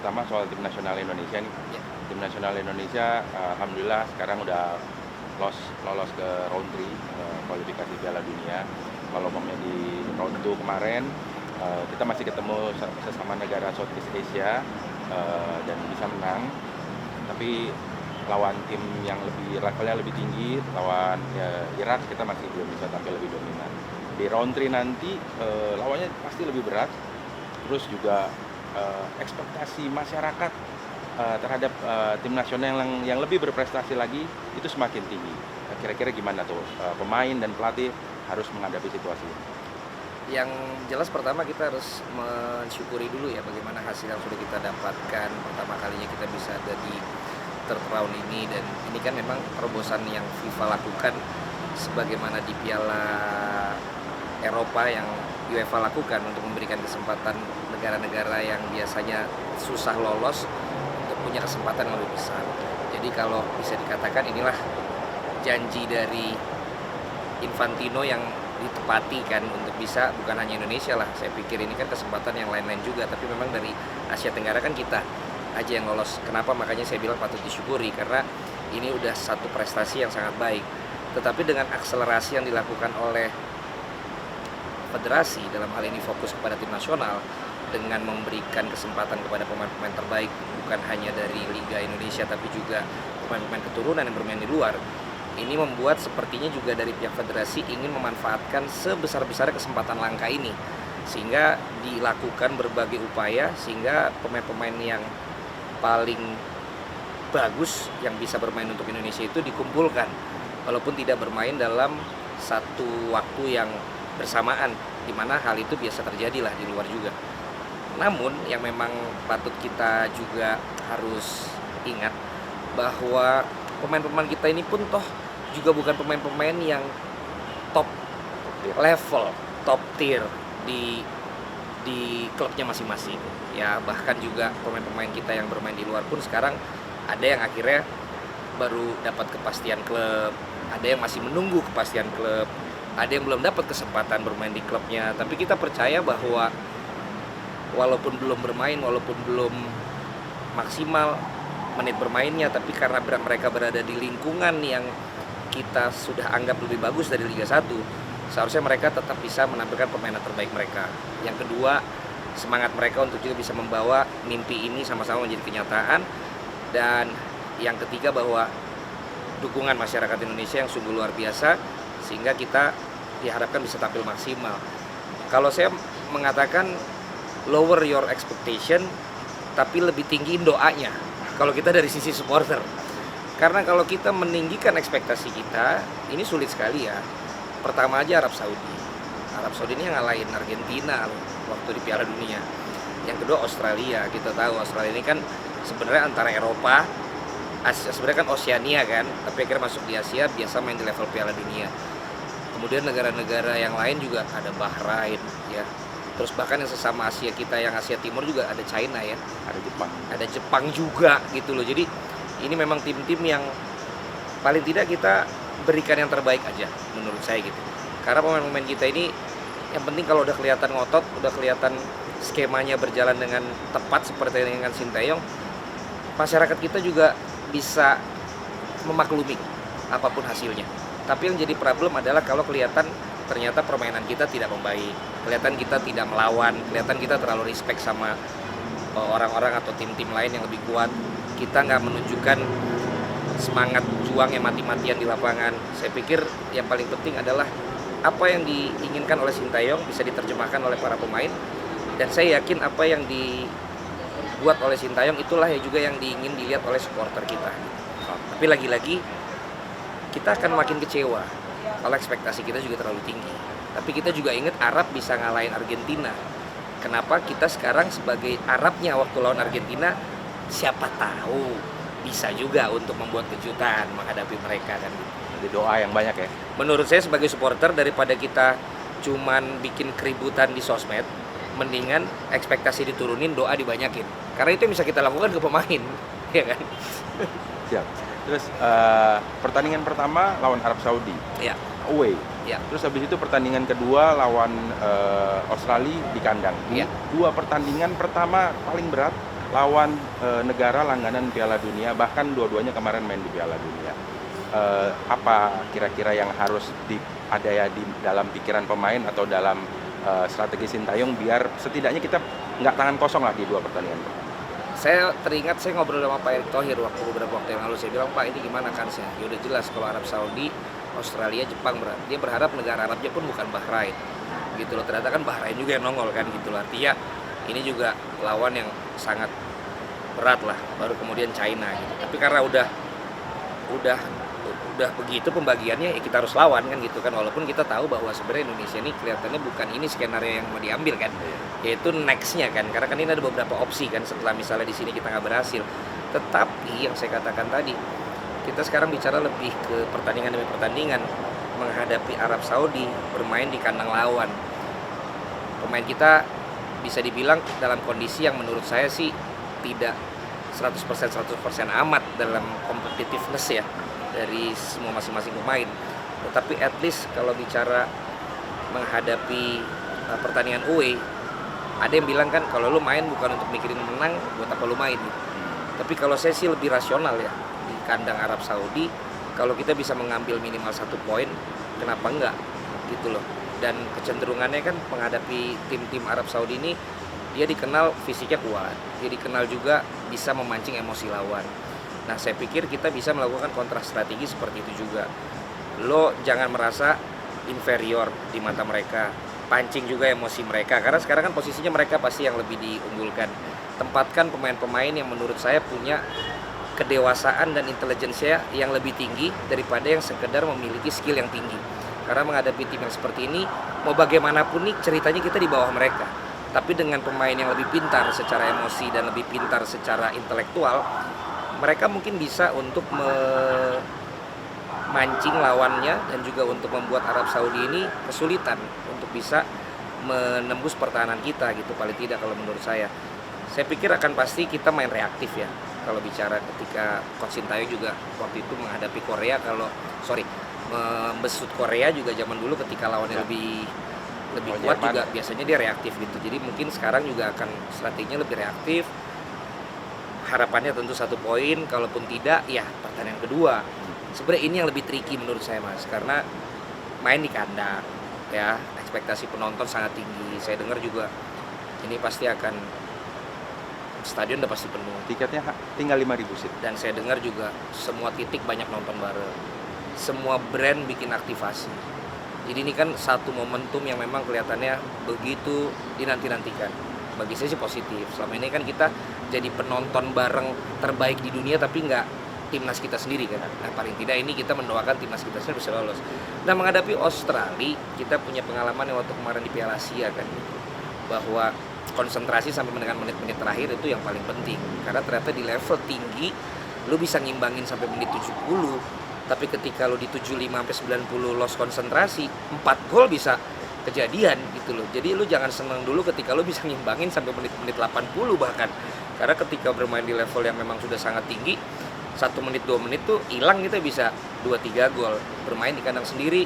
pertama soal tim nasional Indonesia nih. Ya. Tim nasional Indonesia, alhamdulillah sekarang udah lolos ke round 3 kualifikasi Piala Dunia. Kalau umpamanya di round 2 kemarin, kita masih ketemu sesama negara Southeast Asia dan bisa menang. Tapi lawan tim yang levelnya lebih tinggi, lawan Irak, kita masih belum bisa tampil lebih dominan. Di round 3 nanti lawannya pasti lebih berat. Terus juga ekspektasi masyarakat terhadap tim nasional yang lebih berprestasi lagi itu semakin tinggi. Kira-kira gimana tuh pemain dan pelatih harus menghadapi situasi ini? Yang jelas pertama kita harus mensyukuri dulu ya bagaimana hasil yang sudah kita dapatkan. Pertama kalinya kita bisa ada di third round ini, dan ini kan memang terobosan yang FIFA lakukan sebagaimana di Piala Eropa yang UEFA lakukan untuk memberikan kesempatan negara-negara yang biasanya susah lolos untuk punya kesempatan yang lebih besar. Jadi kalau bisa dikatakan inilah janji dari Infantino yang ditepati kan, untuk bisa bukan hanya Indonesia lah, saya pikir ini kan kesempatan yang lain-lain juga, tapi memang dari Asia Tenggara kan kita aja yang lolos. Kenapa? Makanya saya bilang patut disyukuri, karena ini udah satu prestasi yang sangat baik. Tetapi dengan akselerasi yang dilakukan oleh federasi, dalam hal ini fokus kepada tim nasional dengan memberikan kesempatan kepada pemain-pemain terbaik bukan hanya dari Liga Indonesia tapi juga pemain-pemain keturunan yang bermain di luar, ini membuat sepertinya juga dari pihak federasi ingin memanfaatkan sebesar-besarnya kesempatan langka ini, sehingga dilakukan berbagai upaya sehingga pemain-pemain yang paling bagus yang bisa bermain untuk Indonesia itu dikumpulkan, walaupun tidak bermain dalam satu waktu yang bersamaan, di mana hal itu biasa terjadi lah di luar juga. Namun yang memang patut kita juga harus ingat bahwa pemain-pemain kita ini pun toh juga bukan pemain-pemain yang top level, top tier di klubnya masing-masing. Ya, bahkan juga pemain-pemain kita yang bermain di luar pun sekarang ada yang akhirnya baru dapat kepastian klub, ada yang masih menunggu kepastian klub, ada yang belum dapat kesempatan bermain di klubnya. Tapi kita percaya bahwa walaupun belum bermain, walaupun belum maksimal menit bermainnya, tapi karena mereka berada di lingkungan yang kita sudah anggap lebih bagus dari Liga 1, seharusnya mereka tetap bisa menampilkan permainan terbaik mereka. Yang kedua, semangat mereka untuk juga bisa membawa mimpi ini sama-sama menjadi kenyataan. Dan yang ketiga, bahwa dukungan masyarakat Indonesia yang sungguh luar biasa, sehingga kita diharapkan bisa tampil maksimal. Kalau saya mengatakan lower your expectation, tapi lebih tinggiin doanya kalau kita dari sisi supporter. Karena kalau kita meninggikan ekspektasi kita, ini sulit sekali ya. Pertama aja Arab Saudi ini yang ngalahin Argentina waktu di Piala Dunia. Yang kedua Australia, kita tahu Australia ini kan sebenarnya antara Eropa, Asia, sebenarnya kan Oseania kan, tapi akhirnya masuk di Asia, biasa main di level Piala Dunia. Kemudian negara-negara yang lain juga ada Bahrain ya. Terus bahkan yang sesama Asia kita yang Asia Timur juga ada China ya, ada Jepang juga gitu loh. Jadi ini memang tim-tim yang paling tidak kita berikan yang terbaik aja menurut saya gitu. Karena pemain-pemain kita ini yang penting kalau udah kelihatan ngotot, udah kelihatan skemanya berjalan dengan tepat seperti dengan Sinteyong, masyarakat kita juga bisa memaklumi apapun hasilnya. Tapi yang jadi problem adalah kalau kelihatan ternyata permainan kita tidak membaik, kelihatan kita tidak melawan, kelihatan kita terlalu respect sama orang-orang atau tim-tim lain yang lebih kuat, kita nggak menunjukkan semangat juang yang mati-matian di lapangan. Saya pikir yang paling penting adalah apa yang diinginkan oleh Sinteyong bisa diterjemahkan oleh para pemain, dan saya yakin apa yang dibuat oleh Sinteyong itulah yang juga yang diingin dilihat oleh supporter kita. Tapi lagi-lagi kita akan makin kecewa kalau ekspektasi kita juga terlalu tinggi. Tapi kita juga ingat Arab bisa ngalahin Argentina. Kenapa kita sekarang sebagai Arabnya waktu lawan Argentina, siapa tahu bisa juga untuk membuat kejutan menghadapi mereka kan. Jadi doa yang banyak ya. Menurut saya sebagai supporter, daripada kita cuman bikin keributan di sosmed, mendingan ekspektasi diturunin, doa dibanyakin. Karena itu yang bisa kita lakukan ke pemain, ya kan? Siap. Terus pertandingan pertama lawan Arab Saudi, Ya. away. Ya. Terus habis itu pertandingan kedua lawan Australia di kandang. Ya. Dua pertandingan pertama paling berat, lawan negara langganan Piala Dunia, bahkan dua-duanya kemarin main di Piala Dunia. Apa kira-kira yang harus ada ya di dalam pikiran pemain atau dalam strategi Sintayong biar setidaknya kita nggak tangan kosong lah di dua pertandingan? Saya teringat saya ngobrol sama Pak Erick Thohir beberapa waktu yang lalu. Saya bilang, Pak, ini gimana kansnya? Ya udah jelas kalau Arab Saudi, Australia, Jepang, dia berharap negara Arabnya pun bukan Bahrain gitu loh. Ternyata kan Bahrain juga yang nongol kan gitu loh. Artinya ini juga lawan yang sangat berat lah, baru kemudian China gitu. Tapi karena udah begitu pembagiannya, ya kita harus lawan kan gitu kan. Walaupun kita tahu bahwa sebenarnya Indonesia ini kelihatannya bukan ini skenario yang mau diambil kan, yaitu nextnya kan, karena kan ini ada beberapa opsi kan setelah misalnya di sini kita nggak berhasil. Tetapi yang saya katakan tadi, kita sekarang bicara lebih ke pertandingan demi pertandingan, menghadapi Arab Saudi bermain di kandang lawan. Pemain kita bisa dibilang dalam kondisi yang menurut saya sih tidak 100% amat dalam competitiveness ya dari semua masing-masing pemain. Tetapi at least kalau bicara menghadapi pertandingan away, ada yang bilang kan kalau lu main bukan untuk mikirin menang, buat apa lu main gitu. Tapi kalau saya sih lebih rasional ya, di kandang Arab Saudi kalau kita bisa mengambil minimal 1 poin, kenapa enggak gitu loh. Dan kecenderungannya kan menghadapi tim-tim Arab Saudi ini, dia dikenal fisiknya kuat, dia dikenal juga bisa memancing emosi lawan. Nah, saya pikir kita bisa melakukan kontra strategi seperti itu juga. Lo jangan merasa inferior di mata mereka, pancing juga emosi mereka, karena sekarang kan posisinya mereka pasti yang lebih diunggulkan. Tempatkan pemain-pemain yang menurut saya punya kedewasaan dan intelijensia yang lebih tinggi daripada yang sekedar memiliki skill yang tinggi. Karena menghadapi tim yang seperti ini, mau bagaimanapun nih ceritanya kita di bawah mereka. Tapi dengan pemain yang lebih pintar secara emosi dan lebih pintar secara intelektual, mereka mungkin bisa untuk memancing lawannya dan juga untuk membuat Arab Saudi ini kesulitan untuk bisa menembus pertahanan kita gitu, paling tidak kalau menurut saya. Saya pikir akan pasti kita main reaktif ya. Kalau bicara ketika Coach Sintayong juga waktu itu menghadapi Korea, membesut Korea juga zaman dulu ketika lawannya lebih kuat juga biasanya dia reaktif gitu. Jadi mungkin sekarang juga akan strateginya lebih reaktif. Harapannya tentu 1 poin, kalaupun tidak ya pertandingan kedua. Sebenarnya ini yang lebih tricky menurut saya, Mas, karena main di kandang ya, ekspektasi penonton sangat tinggi. Saya dengar juga ini pasti akan, stadion udah pasti penuh. Tiketnya tinggal 5.000 seat. Dan saya dengar juga semua titik banyak nonton bareng. Semua brand bikin aktivasi. Jadi ini kan satu momentum yang memang kelihatannya begitu dinanti-nantikan. Bagi saya sih positif. Selama ini kan kita jadi penonton bareng terbaik di dunia, tapi nggak timnas kita sendiri kan. Nah, paling tidak ini kita mendoakan timnas kita sendiri bisa lolos. Nah, menghadapi Australia, kita punya pengalaman yang waktu kemarin di Piala Asia kan, bahwa konsentrasi sampai dengan menit-menit terakhir itu yang paling penting. Karena ternyata di level tinggi lu bisa ngimbangin sampai menit 70, tapi ketika lu di 75-90 lost konsentrasi, 4 gol bisa kejadian gitu loh. Jadi lu jangan senang dulu ketika lu bisa ngimbangin sampai menit-menit 80 bahkan. Karena ketika bermain di level yang memang sudah sangat tinggi, 1 menit 2 menit tuh hilang, kita bisa 2-3 gol. Bermain di kandang sendiri,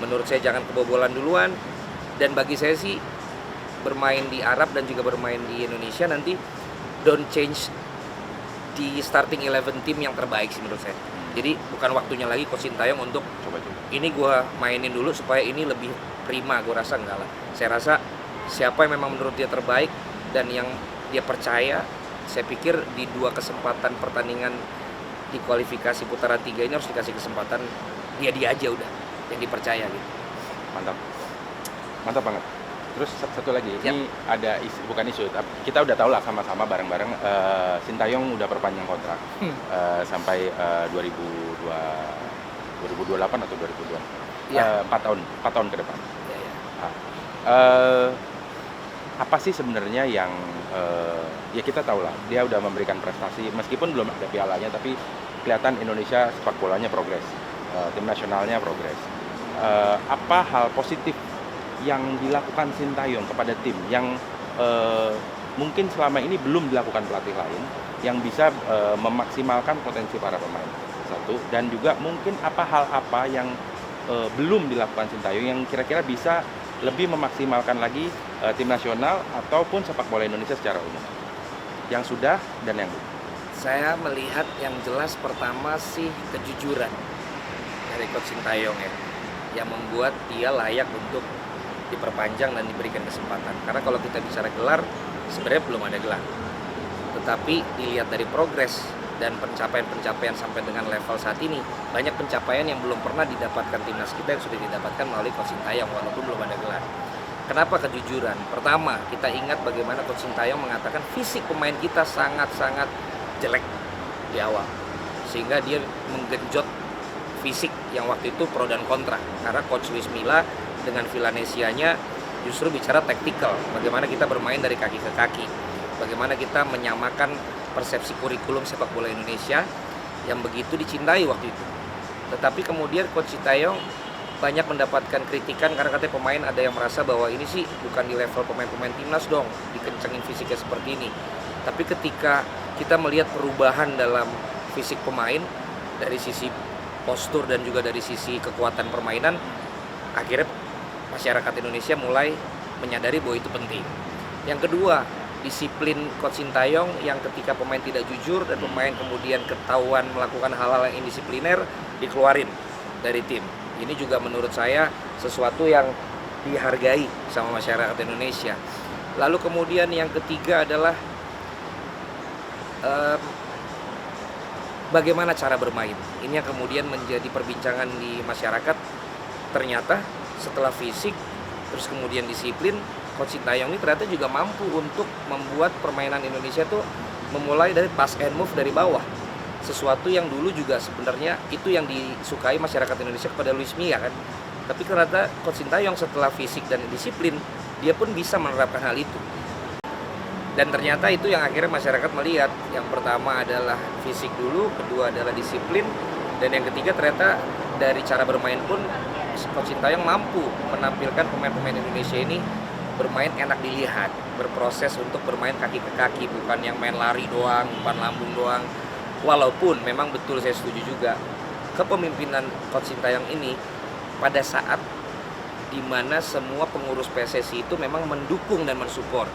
menurut saya jangan kebobolan duluan. Dan bagi saya sih bermain di Arab dan juga bermain di Indonesia nanti don't change di starting 11 tim yang terbaik sih menurut saya. Jadi bukan waktunya lagi Coach Sintayong untuk coba ini gue mainin dulu supaya ini lebih prima, gue rasa enggak lah. Saya rasa siapa yang memang menurut dia terbaik dan yang dia percaya, saya pikir di 2 kesempatan pertandingan di kualifikasi putaran 3 ini harus dikasih kesempatan dia aja udah yang dipercaya gitu. Mantap banget. Terus satu lagi, ini ada bukan isu, kita udah tahu lah sama-sama bareng-bareng, Sintayong udah perpanjang kontrak sampai 2028 atau 2002, 4 tahun ke depan. Apa sih sebenarnya yang ya kita tahu lah, dia udah memberikan prestasi meskipun belum ada pialanya, tapi kelihatan Indonesia sepak bolanya progres, tim nasionalnya progres. Apa hal positif yang dilakukan Sintayong kepada tim yang mungkin selama ini belum dilakukan pelatih lain yang bisa memaksimalkan potensi para pemain? Satu, dan juga mungkin hal apa yang belum dilakukan Sintayong yang kira-kira bisa lebih memaksimalkan lagi tim nasional ataupun sepak bola Indonesia secara umum? yang sudah dan yang belum? Saya melihat yang jelas pertama sih kejujuran dari Coach Sintayong ya, yang membuat dia layak untuk diperpanjang dan diberikan kesempatan. Karena kalau kita bicara gelar, sebenarnya belum ada gelar. Tetapi dilihat dari progres dan pencapaian-pencapaian sampai dengan level saat ini, banyak pencapaian yang belum pernah didapatkan timnas kita yang sudah didapatkan melalui Coach Sintayong walaupun belum ada gelar. Kenapa kejujuran? Pertama, kita ingat bagaimana Coach Sintayong mengatakan fisik pemain kita sangat-sangat jelek di awal. Sehingga dia menggenjot fisik yang waktu itu pro dan kontra. Karena Coach Luis Milla dengan Villanesianya justru bicara taktikal. Bagaimana kita bermain dari kaki ke kaki. Bagaimana kita menyamakan persepsi kurikulum sepak bola Indonesia yang begitu dicintai waktu itu. Tetapi kemudian Coach Sintayong banyak mendapatkan kritikan karena katanya pemain ada yang merasa bahwa ini sih bukan di level pemain-pemain timnas dong, dikencengin fisiknya seperti ini. Tapi ketika kita melihat perubahan dalam fisik pemain dari sisi postur dan juga dari sisi kekuatan permainan, akhirnya masyarakat Indonesia mulai menyadari bahwa itu penting. Yang kedua, disiplin Coach Sintayong yang ketika pemain tidak jujur dan pemain kemudian ketahuan melakukan hal-hal yang indisipliner, dikeluarin dari tim. Ini juga menurut saya sesuatu yang dihargai sama masyarakat Indonesia. Lalu kemudian yang ketiga adalah bagaimana cara bermain. Ini yang kemudian menjadi perbincangan di masyarakat. Ternyata setelah fisik, terus kemudian disiplin, Coach Sintayong ini ternyata juga mampu untuk membuat permainan Indonesia tuh memulai dari pass and move dari bawah. Sesuatu yang dulu juga sebenarnya itu yang disukai masyarakat Indonesia kepada Luis Milla kan. Tapi ternyata Coach Sintayong setelah fisik dan disiplin, dia pun bisa menerapkan hal itu. Dan ternyata itu yang akhirnya masyarakat melihat. Yang pertama adalah fisik dulu, kedua adalah disiplin, dan yang ketiga ternyata dari cara bermain pun Coach Sintayong mampu menampilkan pemain-pemain Indonesia ini bermain enak dilihat, berproses untuk bermain kaki ke kaki, bukan yang main lari doang, bukan lambung doang. Walaupun memang betul saya setuju juga kepemimpinan Coach Sintayong ini pada saat dimana semua pengurus PSSI itu memang mendukung dan mensupport,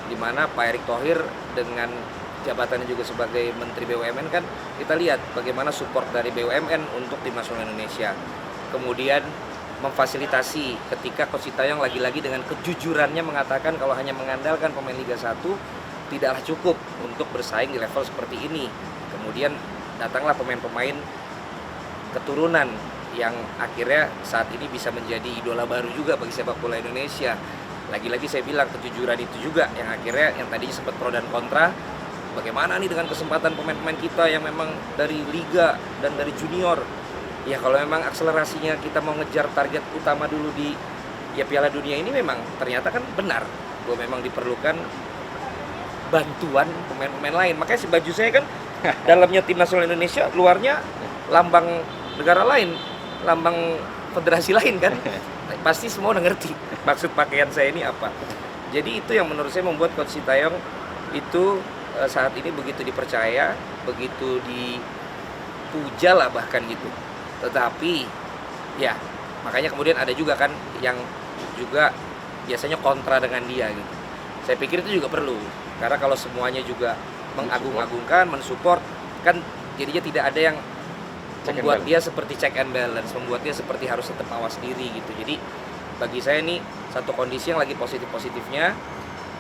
dimana Pak Erick Thohir dengan jabatannya juga sebagai Menteri BUMN kan kita lihat bagaimana support dari BUMN untuk tim nasional Indonesia. Kemudian memfasilitasi ketika Coach Sintayong lagi-lagi dengan kejujurannya mengatakan kalau hanya mengandalkan pemain Liga 1 tidaklah cukup untuk bersaing di level seperti ini. Kemudian datanglah pemain-pemain keturunan yang akhirnya saat ini bisa menjadi idola baru juga bagi sepak bola Indonesia. Lagi-lagi saya bilang kejujuran itu juga yang akhirnya yang tadinya sempat pro dan kontra. Bagaimana nih dengan kesempatan pemain-pemain kita yang memang dari Liga dan dari junior. Ya kalau memang akselerasinya kita mau ngejar target utama dulu di Piala Dunia ini memang ternyata kan benar bahwa memang diperlukan bantuan pemain-pemain lain. Makanya si baju saya kan dalamnya tim nasional Indonesia, luarnya lambang negara lain, lambang federasi lain kan. Pasti semua udah ngerti maksud pakaian saya ini apa. Jadi itu yang menurut saya membuat Coach Sintayong itu saat ini begitu dipercaya, begitu dipuja lah bahkan gitu. Tetapi ya makanya kemudian ada juga kan yang juga biasanya kontra dengan dia gitu. Saya pikir itu juga perlu, karena kalau semuanya juga mengagung-agungkan, mensupport, kan jadinya tidak ada yang membuat dia seperti check and balance, membuat dia seperti harus tetap mawas diri gitu. Jadi bagi saya ini satu kondisi yang lagi positif-positifnya.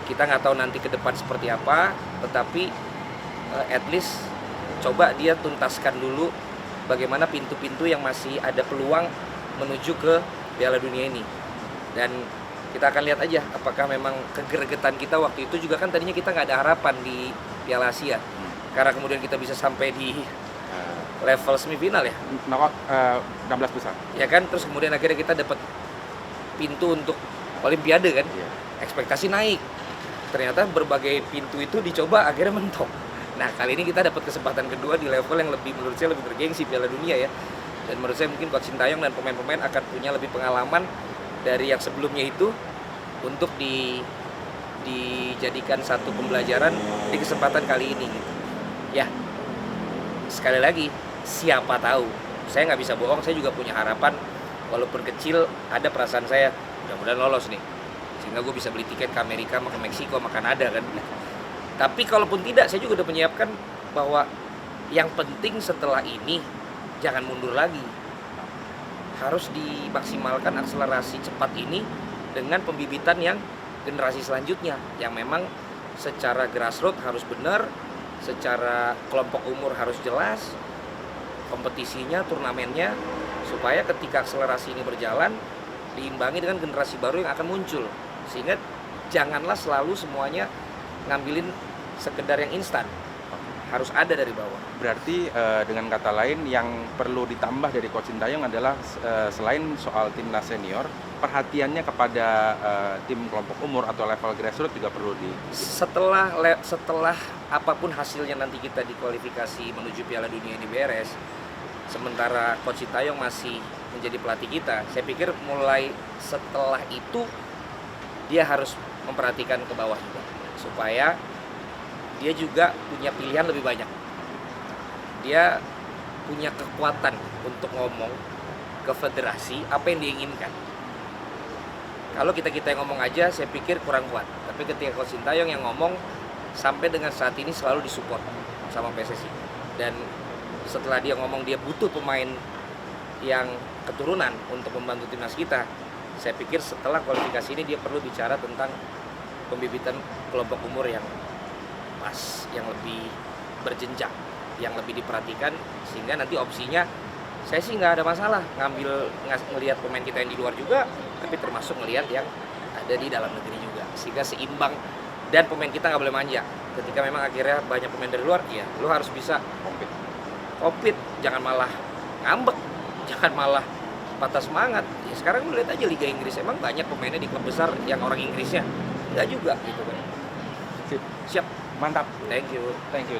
Kita nggak tahu nanti ke depan seperti apa, tetapi at least coba dia tuntaskan dulu bagaimana pintu-pintu yang masih ada peluang menuju ke Piala Dunia ini. Dan kita akan lihat aja apakah memang kegergetan kita waktu itu juga kan tadinya kita nggak ada harapan di Piala Asia. Karena kemudian kita bisa sampai di level semifinal ya. 16 besar. Ya kan, terus kemudian akhirnya kita dapat pintu untuk Olimpiade kan. Ekspektasi naik. Ternyata berbagai pintu itu dicoba akhirnya mentok. Nah kali ini kita dapat kesempatan kedua di level yang lebih menurut saya lebih bergengsi Piala Dunia ya. Dan menurut saya mungkin Coach Sintayong dan pemain-pemain akan punya lebih pengalaman dari yang sebelumnya itu untuk dijadikan satu pembelajaran di kesempatan kali ini gitu. Ya sekali lagi siapa tahu, saya nggak bisa bohong, saya juga punya harapan walaupun kecil, ada perasaan saya mudah-mudahan lolos nih sehingga gue bisa beli tiket ke Amerika, ke Meksiko, ke Kanada kan. Tapi kalaupun tidak, saya juga udah menyiapkan bahwa yang penting setelah ini jangan mundur lagi. Harus dimaksimalkan akselerasi cepat ini dengan pembibitan yang generasi selanjutnya, yang memang secara grassroots harus benar, secara kelompok umur harus jelas, kompetisinya, turnamennya, supaya ketika akselerasi ini berjalan diimbangi dengan generasi baru yang akan muncul. Sehingga janganlah selalu semuanya ngambilin sekedar yang instan, harus ada dari bawah. Berarti dengan kata lain yang perlu ditambah dari Coach Sintayong adalah selain soal timnas senior, perhatiannya kepada tim kelompok umur atau level grassroots juga perlu di. Setelah apapun hasilnya nanti kita di kualifikasi menuju Piala Dunia ini beres, sementara Coach Sintayong masih menjadi pelatih kita, saya pikir mulai setelah itu dia harus memperhatikan ke bawah juga, supaya dia juga punya pilihan lebih banyak. Dia punya kekuatan untuk ngomong ke federasi apa yang dia inginkan. Kalau kita yang ngomong aja, saya pikir kurang kuat. Tapi ketika Coach Sintayong yang ngomong, sampai dengan saat ini selalu disupport sama PSSI. Dan setelah dia ngomong dia butuh pemain yang keturunan untuk membantu timnas kita, saya pikir setelah kualifikasi ini dia perlu bicara tentang pembibitan kelompok umur yang pas, yang lebih berjenjang, yang lebih diperhatikan, sehingga nanti opsinya saya sih nggak ada masalah ngelihat pemain kita yang di luar juga, tapi termasuk ngelihat yang ada di dalam negeri juga, sehingga seimbang. Dan pemain kita nggak boleh manja. Ketika memang akhirnya banyak pemain dari luar, ya lu harus bisa compete, jangan malah ngambek, jangan malah patah semangat. Ya sekarang lu lihat aja Liga Inggris, emang banyak pemainnya di klub besar yang orang Inggrisnya, nggak juga gitu kan. Sip. Siap. Mantap. Thank you. Thank you.